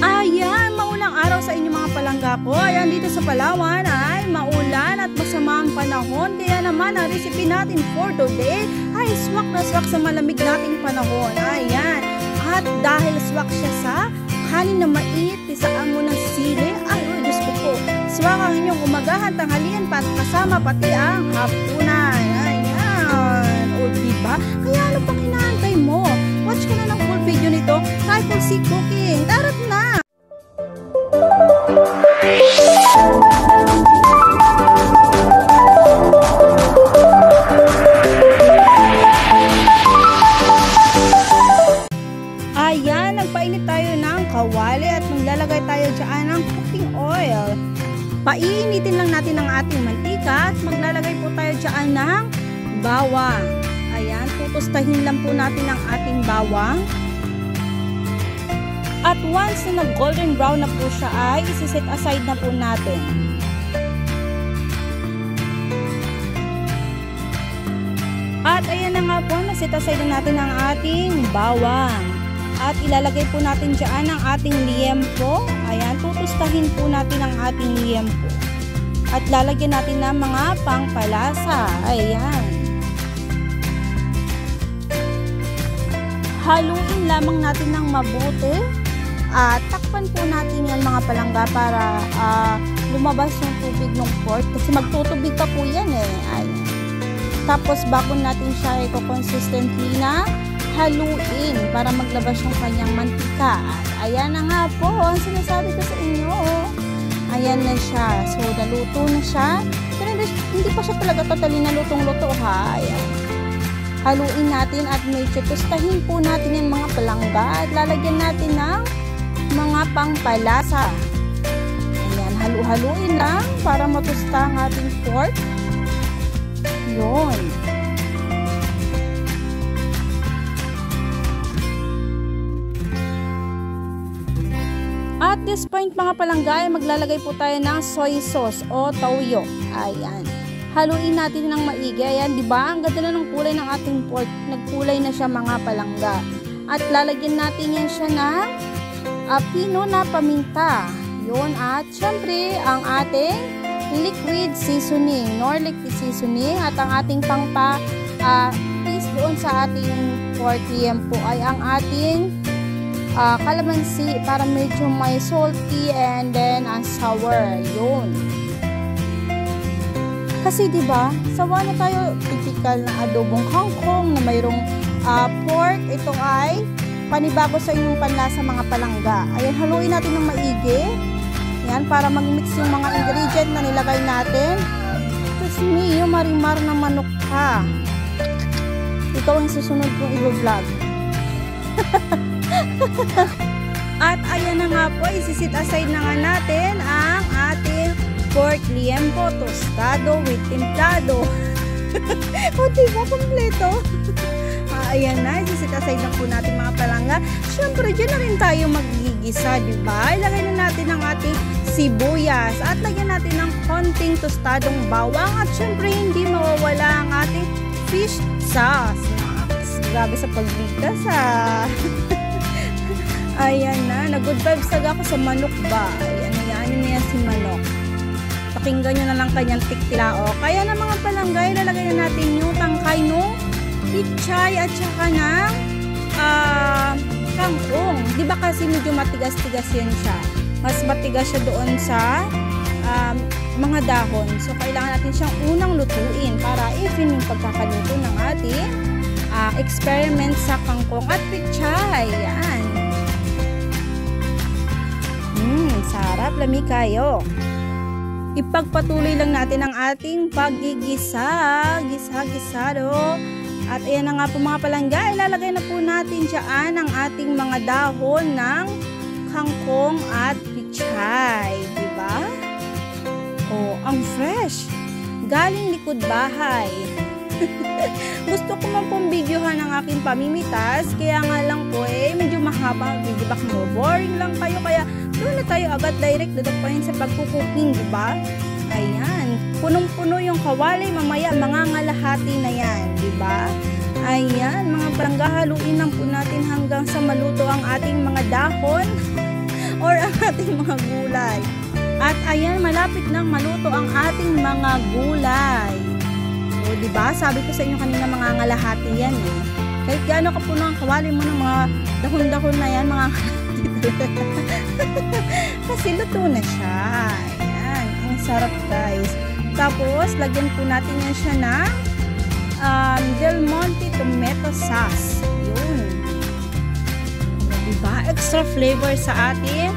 Ayan, maulang araw sa inyo mga palangga ko. Ayan, dito sa Palawan ay maulan at masama ang panahon. Kaya naman, ang recipe natin for today ay swak na swak sa malamig nating panahon. Ayan, at dahil swak siya sa kanin na mainit, tisaan mo ng sili. Ay, Diyos ko po. Swak ang inyong umagahan, tanghalian, kasama pati ang hapunan. Ayan, o diba? Kaya ano pang inaantay mo? Watch ka na ng full video nito. Trifle Sea Cooking. Darat na! Ayan, nagpainit tayo ng kawali at maglalagay tayo dyan ng cooking oil. Painitin lang natin ang ating mantika at maglalagay po tayo dyan ng bawang. Ayan, tutustahin lang po natin ang ating bawang. At once na nag-golden brown na po siya ay isi-set aside na po natin. At ayan na nga po, na-set aside na natin ang ating bawang. At ilalagay po natin dyan ang ating liempo. Ayan, tutustahin po natin ang ating liempo. At lalagyan natin ng mga pangpalasa. Ayan. Haluin lamang natin ng mabuti. At takpan po natin yan mga palangga para lumabas yung tubig ng pork. Kasi magtutubig pa po yan eh. Ayan. Tapos bago natin siya consistently na haluin para maglabas yung kanyang mantika. At ayan na nga po, ang sinasabi ko sa inyo. Ayan na siya. So, naluto na siya. Pero hindi pa siya talaga totally nalutong-luto ha. Ayan. Haluin natin at medyo tustahin po natin yung mga palangga. At lalagyan natin ng mga pangpalasa. Ayan, halu-haluin lang para matusta ang ating pork. Yun. At this point mga palangga ay maglalagay po tayo ng soy sauce o toyo. Ayan. Haluin natin ng maigi. Ayan, di ba? Ang ganda na ng kulay ng ating pork. Nagkulay na siya mga palangga. At lalagyan natin yan siya ng pino na paminta. Yun. At syempre, ang ating liquid seasoning, nor liquid seasoning. At ang ating pang-taste doon sa ating pork liempo ay ang ating calamansi para medyo may salty and then sour. Yun. Kasi diba, sawa na tayo typical na adobong kangkong na mayroong pork. Ito ay panibago sa inyong panlasa mga palangga. Ayan, haluin natin ng maigi. Yan, para mag-mix yung mga ingredient na nilagay natin. Tapos yung marimar na manok ka. Ikaw ang susunod kong i-vlog. At ayan na nga po, isisit aside na nga natin ang ating pork liempo tostado with templado. O diba, kompleto? Ayan na, isisit aside na po natin mga palangga. Siyempre, dyan na rin tayo magigisa, diba? Ilagay na natin ang ating sibuyas at lagyan natin ng konting tostadong bawang at siyempre, hindi mawawala ang ating fish sauce. Grabe sa pagbigkas Ayan na, nag-good vibes talaga ako sa manok ba. Ayan, hayaan niya si manok. Pakinggan nyo na lang kanyang tiktilao. Kaya na mga palangga, ilalagay na natin yung tangkay no pichay at saka ng kangkong. Diba kasi medyo matigas-tigas yan siya. Mas matigas siya doon sa mga dahon. So, kailangan natin siyang unang lutuin para even yung pagkakaluto ng ating experiment sa kangkong at pichay. Yan. Sarap, lami kayo. Ipagpatuloy lang natin ang ating paggigisa. Gisa-gisado. At ayan na nga po mga palangga, ilalagay na po natin dyan ang ating mga dahon ng kangkong at pichay. Diba? Oh, ang fresh. Galing likod bahay. Gusto ko man pong videohan ang aking pamimitas, kaya nga lang po medyo mahaba ang video. Baka boring lang kayo, kaya doon na tayo agad direct dadapain sa pagkukuking, diba? Ayan, punong-puno yung kawali, mamaya mangangalahati na yan, diba? Ayan, mga palangga, haluin lang po natin hanggang sa maluto ang ating mga dahon. or ang ating mga gulay. At ayan, malapit nang maluto ang ating mga gulay. O, diba? Sabi ko sa inyo kanina, mga ngalahati yan eh. Kahit gaano ka po ng kawali mo ng mga dahon-dahon na yan, mga kasi luto na siya. Ayan, ang sarap guys. Tapos, lagyan po natin yan siya ng Del Monte tomato sauce. Yun. Diba? Extra flavor sa ating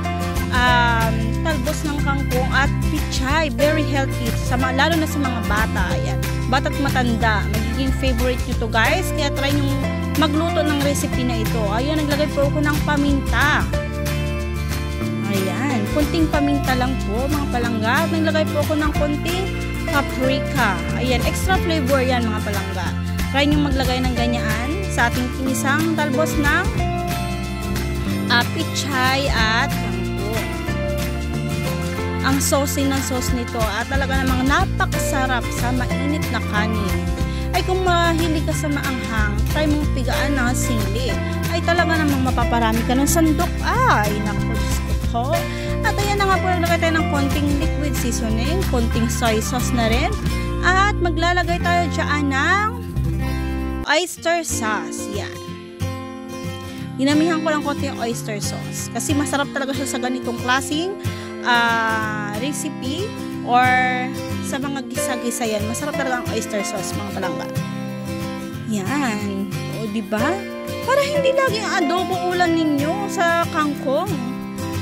talbos ng kangkong at pichay. Very healthy. Lalo na sa mga bata. Ayan. Bata't matanda. Magiging favorite nyo to guys. Kaya try nyo magluto ng recipe na ito. Ayan, naglagay po ako ng paminta. Ayan. Kunting paminta lang po mga palangga. At naglagay po ako ng kunting paprika. Ayan. Extra flavor yan mga palangga. Try nyo maglagay ng ganyan sa ating kinisang talbos ng pichay at kangkong. Ang sauce ng sauce nito at talaga namang napakasarap sa mainit na kanin. Ay kung mahilig ka sa maanghang, try mong pigaan ng sili. Ay talaga namang mapaparami ka ng sandok. Ay, naku, Diyos ko po. At ayan na nga po, naglagay tayo ng konting liquid seasoning, konting soy sauce na rin. At maglalagay tayo dyan ng oyster sauce. Yan. Dinamihan ko lang konti yung oyster sauce. Kasi masarap talaga siya sa ganitong klaseng recipe or sa mga gisa-gisa yan. Masarap talaga ang oyster sauce mga palangga. Yan. O diba? Para hindi lagi ang adobo ulam ninyo sa kangkong.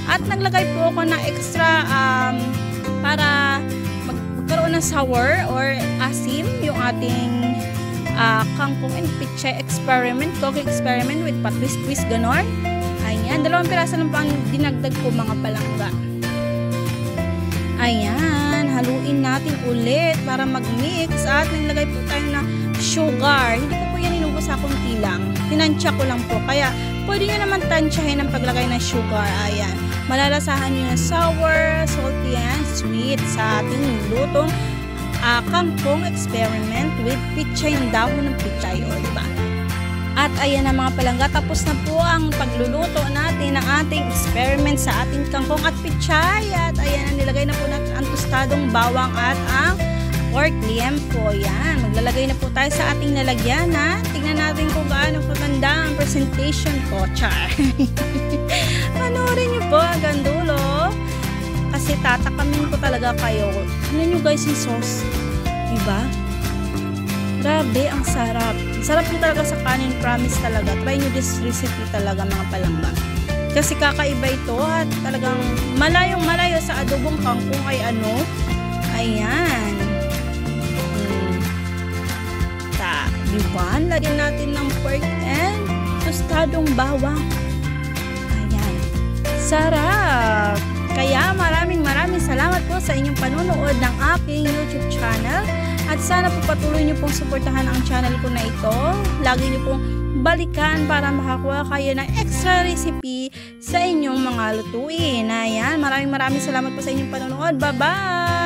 At naglagay po ako ng extra para magkaroon ng sour or asim yung ating kangkong and pichay experiment, cooking experiment with patwist-twist ganon. Ayan, 2 piraso lang pang dinagdag ko mga palangga. Ayan, haluin natin ulit para mag-mix at naglagay po tayo ng sugar. Hindi ko po yan inubo sa kunti lang. Tinansya ko lang po. Kaya pwede nyo naman tansyahin ang paglagay ng sugar. Ayan, malalasahan nyo na sour, salty, and sweet sa ating lutong kangkong experiment with pichay ng dahon ng pichay. O, diba? At ayan na mga palangga, tapos na po ang pagluluto natin ng ating experiment sa ating kangkong at pichay. At ayan na, nilagay na po natin ang tostadong bawang at ang pork liempo. Yan, maglalagay na po tayo sa ating lalagyanan. Tingnan natin kung gaano kaganda ang presentation ko. Char! Panoorin nyo po hanggang dulo. Kasi tatakamin ko talaga kayo. Tingnan nyo guys yung sauce. Diba? Grabe, ang sarap. Sarap nyo talaga sa kanin, promise talaga. Try nyo this recipe talaga mga palangga. Kasi kakaiba ito at talagang malayong malayo sa adobong kangkong ay ano. Ayan. Diba? Lagyan natin ng pork and tostadong bawang. Ayan. Sarap! Kaya maraming salamat po sa inyong panunood ng aking YouTube channel. At sana po patuloy niyo pong suportahan ang channel ko na ito. Lagi niyo pong balikan para makakuha kayo ng extra recipe sa inyong mga lutuin. Ayan, maraming salamat po sa inyong panonood. Bye-bye!